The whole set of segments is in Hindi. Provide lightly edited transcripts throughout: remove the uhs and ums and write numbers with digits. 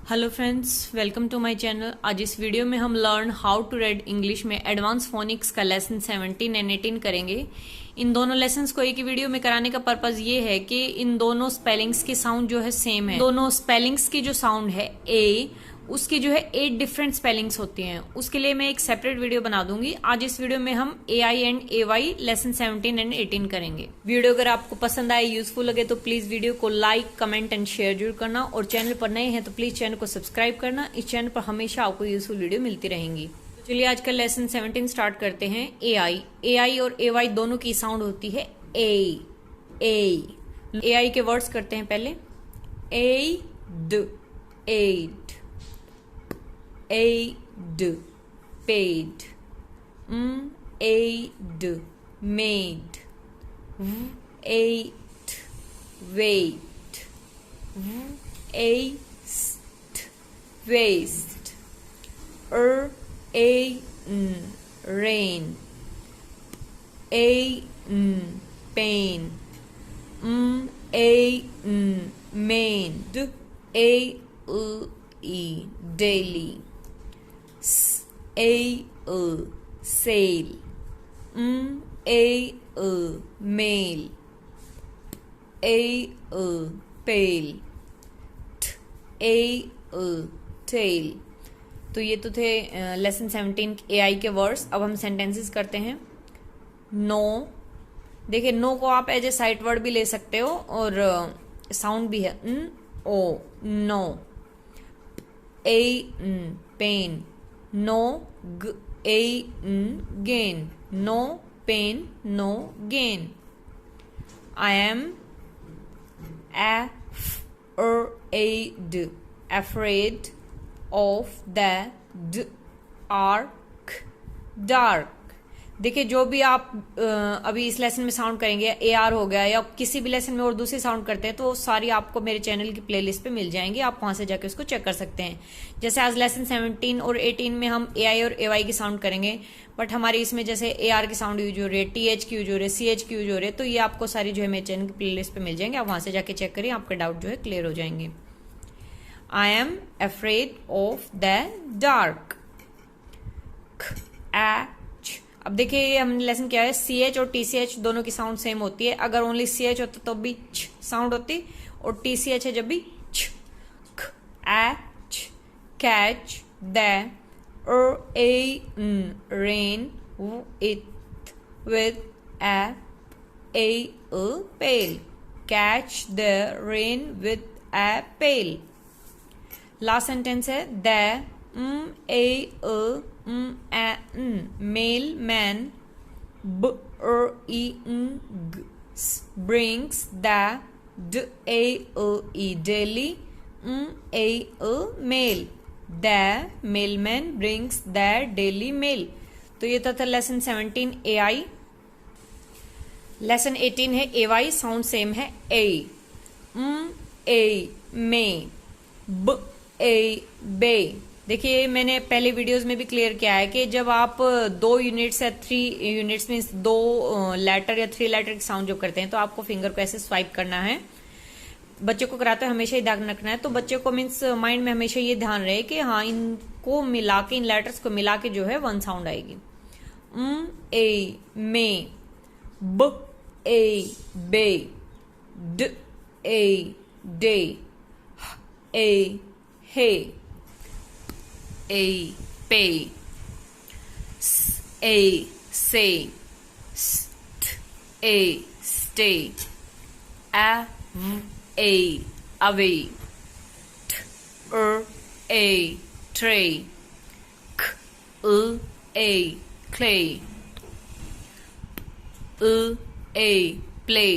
Hello friends, welcome to my channel. आज इस वीडियो में हम learn how to read English में एडवांस फोनिक्स का लेसन 17 एंड 18 करेंगे। इन दोनों लेसन्स को एक ही वीडियो में कराने का पर्पस ये है कि इन दोनों स्पेलिंग्स की साउंड जो है सेम है। दोनों स्पेलिंग्स की जो साउंड है ए, उसकी जो है 8 डिफरेंट स्पेलिंग्स होती हैं। उसके लिए मैं एक सेपरेट वीडियो बना दूंगी। आज इस वीडियो में हम AI and AY lesson 17 and 18 करेंगे। वीडियो अगर आपको पसंद आए, यूजफुल लगे तो प्लीज वीडियो को लाइक, कमेंट एंड शेयर जरूर करना। और चैनल पर नए हैं तो प्लीज चैनल को सब्सक्राइब करना। इस चैनल पर हमेशा आपको यूजफुल वीडियो मिलती रहेंगी। तो चलिए आज का लेसन 17 स्टार्ट करते हैं। AI और AY दोनों की साउंड होती है ए। AI के वर्ड्स करते हैं पहले। Aid, aid, paid, aid, made, ate, wait, waste, waste, rain, pain, made, daily, sail, mail, pale, tail। तो ये तो थे लेसन 17 AI के वर्ड्स। अब हम सेंटेंसेस करते हैं। नो, देखिए नो को आप एज ए साइट वर्ड भी ले सकते हो और साउंड भी है oh, no. Pain, no gain, no pain, no gain। I am afraid of the dark। देखिए जो भी आप अभी इस लेसन में साउंड करेंगे, AR हो गया या किसी भी लेसन में और दूसरी साउंड करते हैं तो सारी आपको मेरे चैनल की प्लेलिस्ट पे मिल जाएंगी। आप वहां से जाके उसको चेक कर सकते हैं। जैसे आज लेसन 17 और 18 में हम AI और AY की साउंड करेंगे, बट हमारी इसमें जैसे AR की साउंड यूज हो रही है, TH की यूज हो रही है, CH की यूज हो रही है, तो ये आपको सारी जो है मेरे चैनल की प्लेलिस्ट पे मिल जाएंगे। आप वहां से जाके चेक करिए, आपके डाउट जो है क्लियर हो जाएंगे। I am afraid of the dark. अब देखिए ये हमने लेसन किया है, CH और TCH दोनों की साउंड सेम होती है। अगर ओनली CH होता तो भी छ साउंड होती, और TCH है जब भी छ। Catch the rain it with a pail। Catch the rain with a pail। Last sentence है the mailman brings the daily mail। The mailman brings the daily mail। तो ये था लेसन 17 AI। लेसन 18 है AY। साउंड सेम है ए, may, बे। देखिए मैंने पहले वीडियोस में भी क्लियर किया है कि जब आप 2 यूनिट्स या 3 यूनिट्स में 2 लेटर या 3 लेटर की साउंड जो करते हैं तो आपको फिंगर को ऐसे स्वाइप करना है। बच्चे को कराते हैं हमेशा ही ध्यान रखना है। तो बच्चे को मीन्स माइंड में हमेशा ये ध्यान रहे कि हाँ इनको मिला के, इन लेटर्स को मिला के जो है 1 साउंड आएगी। मे, बे, डे, हे, पे, say, stay, away, tray, clay, play,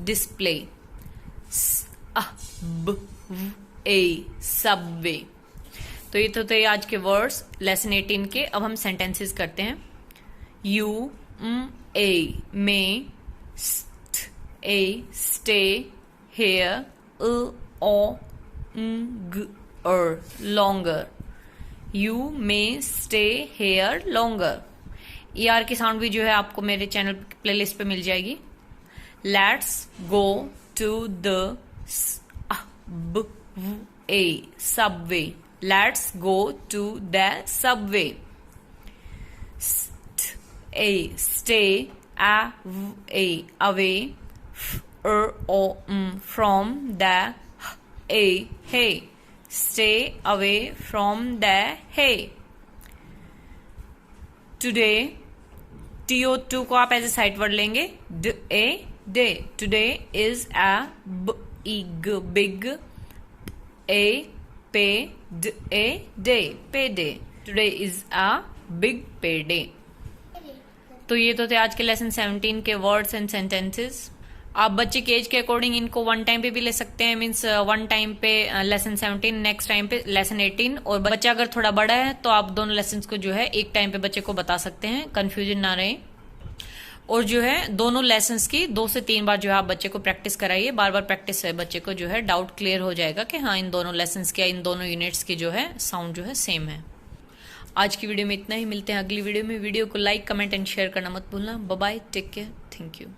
display, Subway. तो ये तो थे आज के वर्ड्स लेसन 18 के। अब हम सेंटेंसेस करते हैं। You may stay here longer। You may stay here longer। ER की साउंड भी जो है आपको मेरे चैनल प्लेलिस्ट पे मिल जाएगी। Let's go to the subway. Let's go to the subway. Stay away from the hay. Stay away from the hay. Today, TO2 को आप एज ए साइड वर्ड लेंगे. day. Today is a big day. Payday. Today is a big payday. तो ये तो थे आज के लेसन 17 के वर्ड्स एंड सेंटेंसेस. आप बच्चे के एज के अकॉर्डिंग इनको वन टाइम पे भी ले सकते हैं. मीन्स वन टाइम पे लेसन 17, नेक्स्ट टाइम पे लेसन 18. और बच्चा अगर थोड़ा बड़ा है तो आप दोनों लेसन को जो है एक टाइम पे बच्चे को बता सकते हैं, कंफ्यूजन ना रहे. और जो है दोनों लेसन्स की 2 से 3 बार जो है आप बच्चे को प्रैक्टिस कराइए. बार बार प्रैक्टिस से बच्चे को जो है डाउट क्लियर हो जाएगा कि हाँ इन दोनों लेसन्स के, इन दोनों यूनिट्स की जो है साउंड जो है सेम है. आज की वीडियो में इतना ही. मिलते हैं अगली वीडियो में. वीडियो को लाइक, कमेंट एंड शेयर करना मत भूलना. Bye bye, take care, thank you.